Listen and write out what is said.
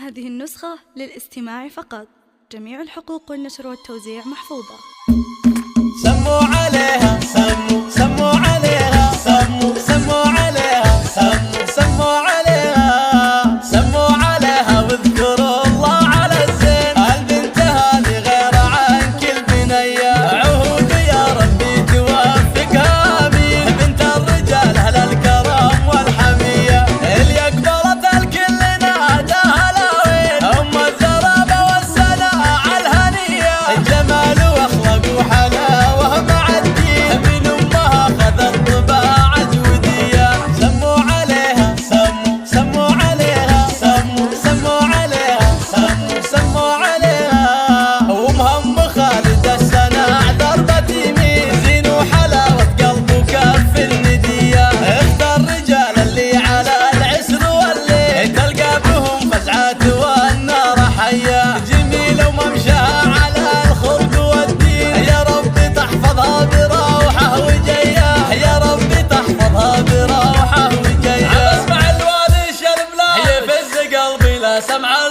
هذه النسخة للاستماع فقط. جميع الحقوق والنشر والتوزيع محفوظة. سموا عليها سموا عليها سموا عليها سموا عليها سموا عليها واذكروا الله على الزين. البنت هذه غير عن كل بنية، عهود يا ربي توفقها بيه. بنت الرجال اهل الكرم والحمية، اللي اقبلت الكل ناداها لاوين. ام الزرابة والسناء الهنية، الجمال واخلاق وحلاوة مع الدين. من امها خذت طباع جودية. سموا عليها سموا عليها سموا عليها سموا عليها. ومهم خالد السناء ضربة يمين، زين وحلاوة قلب وكف الندية. اختار الرجال اللي على العسر واللي تلقى بهم فزعات والنار حية. جميلة وممشاها على الخلق والدين، يا ربي تحفظها بروحه وجيه. يا ربي تحفظها بروحه وجيه. اسمع الوالي شرب لا يفز قلبي لا سمع